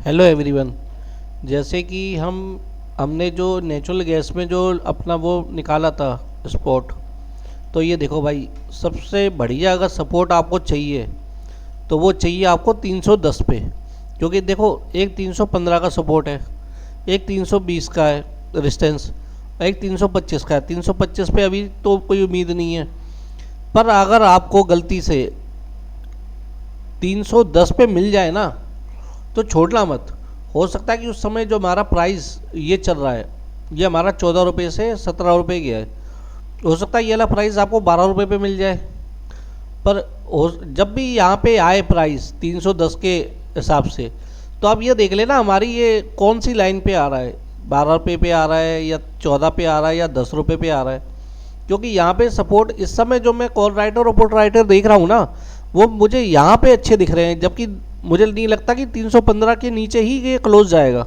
Hello everyone. जैसे कि हमने जो नेचुरल गैस में जो अपना वो निकाला था स्पॉट, तो ये देखो भाई, सबसे बढ़िया अगर सपोर्ट आपको चाहिए तो वो चाहिए आपको 310 पे। क्योंकि देखो, एक 315 का सपोर्ट है, एक 320 का है रेजिस्टेंस, एक 325 का है। 325 पे अभी तो कोई उम्मीद नहीं है, पर अगर आपको गलती से 310 पे मिल जाए ना तो छोड़ना मत। हो सकता है कि उस समय जो हमारा प्राइस ये चल रहा है, ये हमारा 14 रुपये से 17 रुपये गया है, हो सकता है ये वाला प्राइस आपको 12 रुपये पे मिल जाए। पर जब भी यहाँ पे आए प्राइस 310 के हिसाब से, तो आप ये देख लेना हमारी ये कौन सी लाइन पे आ रहा है, 12 रुपये पे आ रहा है या 14 पे आ रहा है या 10 रुपये पे आ रहा है। क्योंकि यहाँ पे सपोर्ट इस समय जो मैं कॉल राइटर और पुट राइटर देख रहा हूँ ना, वो मुझे यहाँ पे अच्छे दिख रहे हैं, जबकि मुझे नहीं लगता कि 315 के नीचे ही ये क्लोज जाएगा।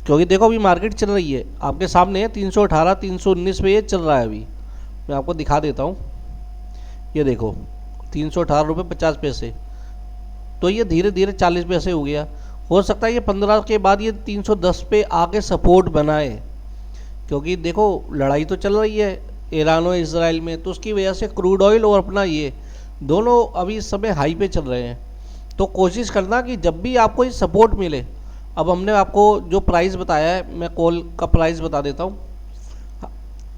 क्योंकि देखो, अभी मार्केट चल रही है आपके सामने है 318 319 पे ये चल रहा है। अभी मैं आपको दिखा देता हूँ, ये देखो 318 रुपये 50 पैसे, तो ये धीरे धीरे 40 पैसे हो गया। हो सकता है ये 15 के बाद ये 310 पे आके सपोर्ट बनाए। क्योंकि देखो, लड़ाई तो चल रही है ईरान और इसराइल में, तो उसकी वजह से क्रूड ऑयल और अपना ये दोनों अभी इस समय हाई पे चल रहे हैं। तो कोशिश करना कि जब भी आपको ये सपोर्ट मिले, अब हमने आपको जो प्राइस बताया है, मैं कॉल का प्राइस बता देता हूँ।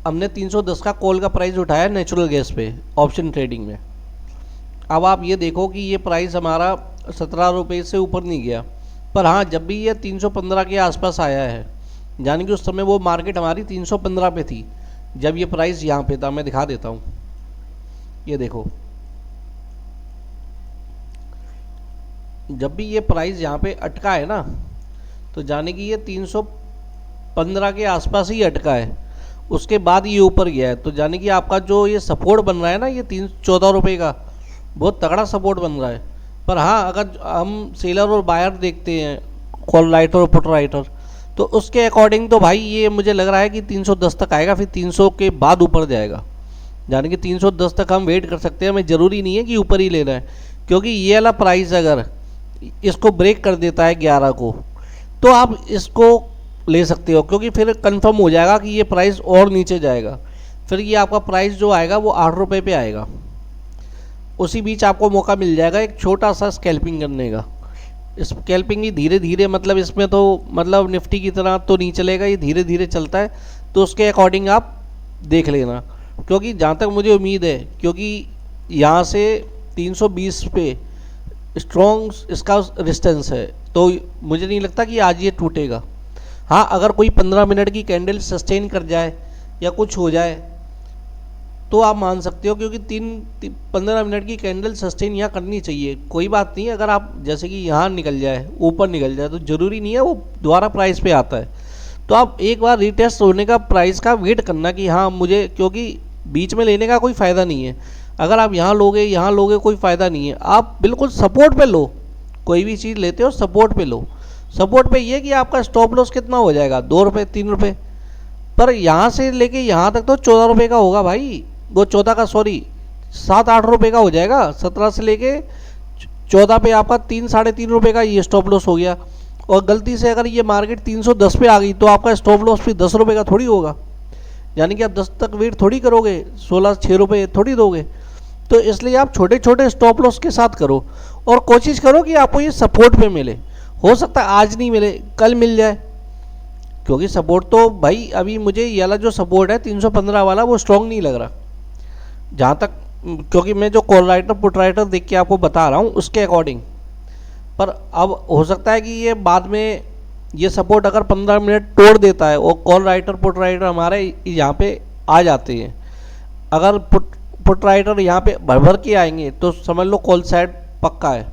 हमने 310 का कॉल का प्राइस उठाया नेचुरल गैस पे ऑप्शन ट्रेडिंग में। अब आप ये देखो कि ये प्राइस हमारा 17 रुपये से ऊपर नहीं गया, पर हाँ, जब भी ये 315 के आसपास आया है, यानी कि उस समय वो मार्केट हमारी 315 पे थी जब ये प्राइस यहाँ पे था। मैं दिखा देता हूँ, ये देखो, जब भी ये प्राइस यहाँ पे अटका है ना, तो जाने कि ये 315 के आसपास ही अटका है, उसके बाद ये ऊपर गया है। तो जाने कि आपका जो ये सपोर्ट बन रहा है ना, ये 14 रुपये का बहुत तगड़ा सपोर्ट बन रहा है। पर हाँ, अगर हम सेलर और बायर देखते हैं, कॉल राइटर और पुट राइटर, तो उसके अकॉर्डिंग तो भाई ये मुझे लग रहा है कि 310 तक आएगा, फिर 300 के बाद ऊपर जाएगा। यानी कि 310 तक हम वेट कर सकते हैं, हमें ज़रूरी नहीं है कि ऊपर ही लेना है। क्योंकि ये वाला प्राइस अगर इसको ब्रेक कर देता है 11 को, तो आप इसको ले सकते हो, क्योंकि फिर कंफर्म हो जाएगा कि ये प्राइस और नीचे जाएगा। फिर ये आपका प्राइस जो आएगा वो 8 रुपये पे आएगा। उसी बीच आपको मौका मिल जाएगा एक छोटा सा स्कैल्पिंग करने का। स्कैल्पिंग ही धीरे धीरे, मतलब इसमें तो मतलब निफ्टी की तरह तो नहीं चलेगा, ये धीरे धीरे चलता है, तो उसके अकॉर्डिंग आप देख लेना। क्योंकि जहाँ तक मुझे उम्मीद है, क्योंकि यहाँ से 320 पे स्ट्रॉन्ग इसका रेजिस्टेंस है, तो मुझे नहीं लगता कि आज ये टूटेगा। हाँ, अगर कोई 15 मिनट की कैंडल सस्टेन कर जाए या कुछ हो जाए तो आप मान सकते हो, क्योंकि 15 मिनट की कैंडल सस्टेन यहाँ करनी चाहिए। कोई बात नहीं, अगर आप जैसे कि यहाँ निकल जाए, ऊपर निकल जाए, तो ज़रूरी नहीं है वो दोबारा प्राइस पे आता है। तो आप एक बार रीटेस्ट होने का प्राइस का वेट करना कि हाँ मुझे, क्योंकि बीच में लेने का कोई फ़ायदा नहीं है। अगर आप यहाँ लोगे कोई फ़ायदा नहीं है। आप बिल्कुल सपोर्ट पे लो, कोई भी चीज़ लेते हो सपोर्ट पे लो। सपोर्ट पे ये कि आपका स्टॉप लॉस कितना हो जाएगा, 2 रुपये 3 रुपये, पर यहाँ से लेके यहाँ तक तो 14 रुपये का होगा भाई, वो 14 का, सॉरी 7-8 रुपये का हो जाएगा। 17 से लेके 14 पे आपका 3-3.5 रुपये का ये स्टॉप लॉस हो गया। और गलती से अगर ये मार्केट 310 पे आ गई तो आपका स्टॉप लॉस फिर 10 रुपये का थोड़ी होगा। यानी कि आप 10 तक वेट थोड़ी करोगे, 16-6 रुपये थोड़ी दोगे। तो इसलिए आप छोटे छोटे स्टॉप लॉस के साथ करो और कोशिश करो कि आपको ये सपोर्ट पे मिले। हो सकता है आज नहीं मिले, कल मिल जाए, क्योंकि सपोर्ट तो भाई अभी मुझे ये वाला जो सपोर्ट है 315 वाला वो स्ट्रॉन्ग नहीं लग रहा जहाँ तक, क्योंकि मैं जो कॉल राइटर पुट राइटर देख के आपको बता रहा हूँ उसके अकॉर्डिंग। पर अब हो सकता है कि ये बाद में ये सपोर्ट अगर 15 मिनट तोड़ देता है और कॉल राइटर पुट राइटर हमारे यहाँ पे आ जाते हैं। अगर पुट राइटर यहाँ पे भर भर के आएंगे तो समझ लो कॉल साइड पक्का है,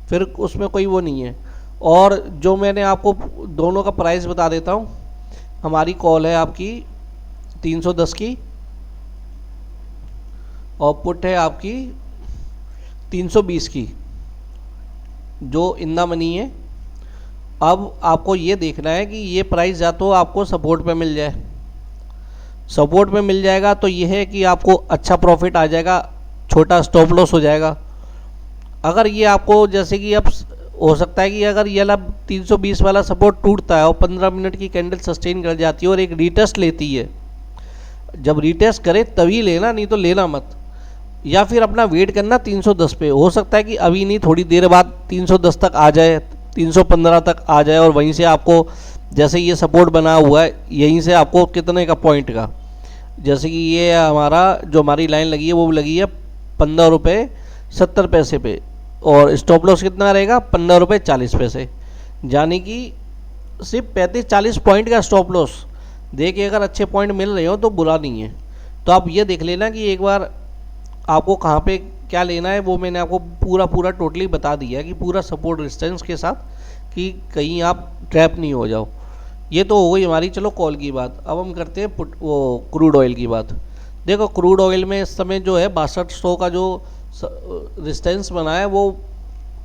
फिर उसमें कोई वो नहीं है। और जो मैंने आपको दोनों का प्राइस बता देता हूँ, हमारी कॉल है आपकी 310 की और पुट है आपकी 320 की, जो इंदा मनी है। अब आपको ये देखना है कि ये प्राइस या तो आपको सपोर्ट पे मिल जाए, सपोर्ट में मिल जाएगा तो ये है कि आपको अच्छा प्रॉफिट आ जाएगा, छोटा स्टॉप लॉस हो जाएगा। अगर ये आपको जैसे कि अब हो सकता है कि अगर ये वाला 320 वाला सपोर्ट टूटता है और 15 मिनट की कैंडल सस्टेन कर जाती है और एक रीटेस्ट लेती है, जब रीटेस्ट करे तभी लेना, नहीं तो लेना मत। या फिर अपना वेट करना 310 पे। हो सकता है कि अभी नहीं, थोड़ी देर बाद 310 तक आ जाए, 315 तक आ जाए, और वहीं से आपको जैसे ये सपोर्ट बना हुआ है यहीं से आपको कितने का पॉइंट का, जैसे कि ये हमारा जो हमारी लाइन लगी है वो लगी है 15 रुपये 70 पैसे पे, और स्टॉप लॉस कितना रहेगा 15 रुपये 40 पैसे, यानी कि सिर्फ 35-40 पॉइंट का स्टॉप लॉस दे के अगर अच्छे पॉइंट मिल रहे हो तो बुरा नहीं है। तो आप ये देख लेना कि एक बार आपको कहाँ पे क्या लेना है, वो मैंने आपको पूरा टोटली बता दिया कि पूरा सपोर्ट रेजिस्टेंस के साथ, कि कहीं आप ट्रैप नहीं हो जाओ। ये तो हो गई हमारी चलो कॉल की बात। अब हम करते हैं वो क्रूड ऑयल की बात। देखो क्रूड ऑयल में इस समय जो है 6200 का जो रेजिस्टेंस बना है वो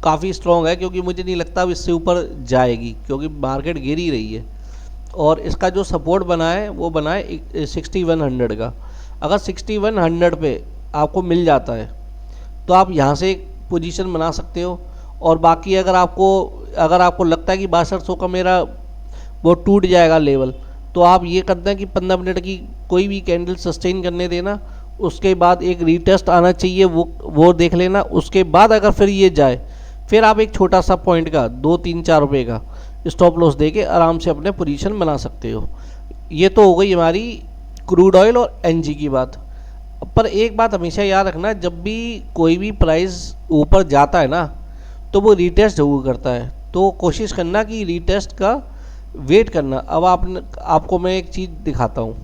काफ़ी स्ट्रॉन्ग है, क्योंकि मुझे नहीं लगता अब इससे ऊपर जाएगी, क्योंकि मार्केट गिर ही रही है। और इसका जो सपोर्ट बना है वो बना है 6100 का। अगर 6100 पे आपको मिल जाता है तो आप यहाँ से एक पोजीशन बना सकते हो। और बाकी अगर आपको लगता है कि 6200 का मेरा वो टूट जाएगा लेवल, तो आप ये करते हैं कि 15 मिनट की कोई भी कैंडल सस्टेन करने देना, उसके बाद एक रीटेस्ट आना चाहिए, वो देख लेना। उसके बाद अगर फिर ये जाए, फिर आप एक छोटा सा पॉइंट का 2-3-4 रुपये का स्टॉप लॉस दे के आराम से अपने पोजीशन बना सकते हो। ये तो हो गई हमारी क्रूड ऑयल और एनजी की बात। पर एक बात हमेशा याद रखना, जब भी कोई भी प्राइस ऊपर जाता है ना तो वो रीटेस्ट जरूर करता है, तो कोशिश करना कि रीटेस्ट का वेट करना। अब आपको मैं एक चीज़ दिखाता हूँ।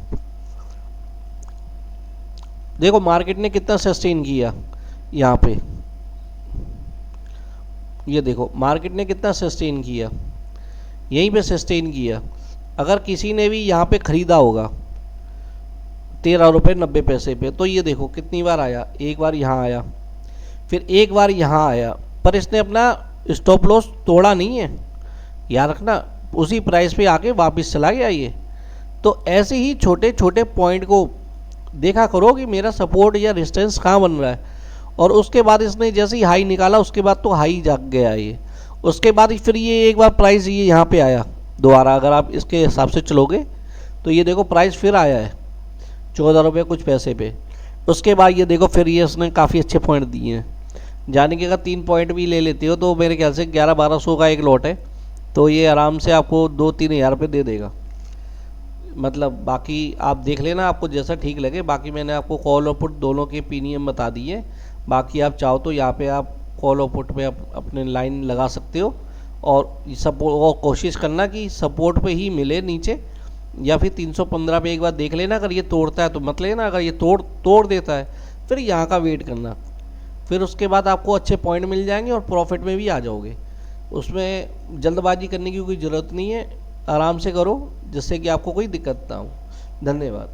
देखो मार्केट ने कितना सस्टेन किया यहाँ पे, ये देखो मार्केट ने कितना सस्टेन किया, यहीं पे सस्टेन किया। अगर किसी ने भी यहाँ पे ख़रीदा होगा 13 रुपये 90 पैसे पे, तो ये देखो कितनी बार आया, एक बार यहाँ आया, फिर एक बार यहाँ आया, पर इसने अपना स्टॉप लॉस तोड़ा नहीं है, याद रखना। उसी प्राइस पे आके वापस चला गया ये। तो ऐसे ही छोटे छोटे पॉइंट को देखा करो कि मेरा सपोर्ट या रेजिस्टेंस कहाँ बन रहा है, और उसके बाद इसने जैसे ही हाई निकाला उसके बाद तो हाई जाग गया ये। उसके बाद फिर ये एक बार प्राइस ये यहाँ पे आया दोबारा, अगर आप इसके हिसाब से चलोगे तो ये देखो प्राइस फिर आया है 14 रुपये कुछ पैसे पे। उसके बाद ये देखो फिर ये उसने काफ़ी अच्छे पॉइंट दिए हैं, यानी कि अगर 3 पॉइंट भी ले लेते हो तो मेरे ख्याल से 1100-1200 का एक लॉट है, तो ये आराम से आपको 2-3 हज़ार रुपये दे देगा। मतलब बाकी आप देख लेना आपको जैसा ठीक लगे। बाकी मैंने आपको कॉल और पुट दोनों के प्रीमियम बता दिए। बाकी आप चाहो तो यहाँ पे आप कॉल और पुट पे अपने लाइन लगा सकते हो, और सपोर्ट और कोशिश करना कि सपोर्ट पे ही मिले नीचे, या फिर 315 पे एक बार देख लेना। अगर ये तोड़ता है तो मत लेना, अगर ये तोड़ देता है फिर यहाँ का वेट करना, फिर उसके बाद आपको अच्छे पॉइंट मिल जाएंगे और प्रॉफिट में भी आ जाओगे। उसमें जल्दबाजी करने की कोई ज़रूरत नहीं है, आराम से करो जिससे कि आपको कोई दिक्कत ना हो। धन्यवाद।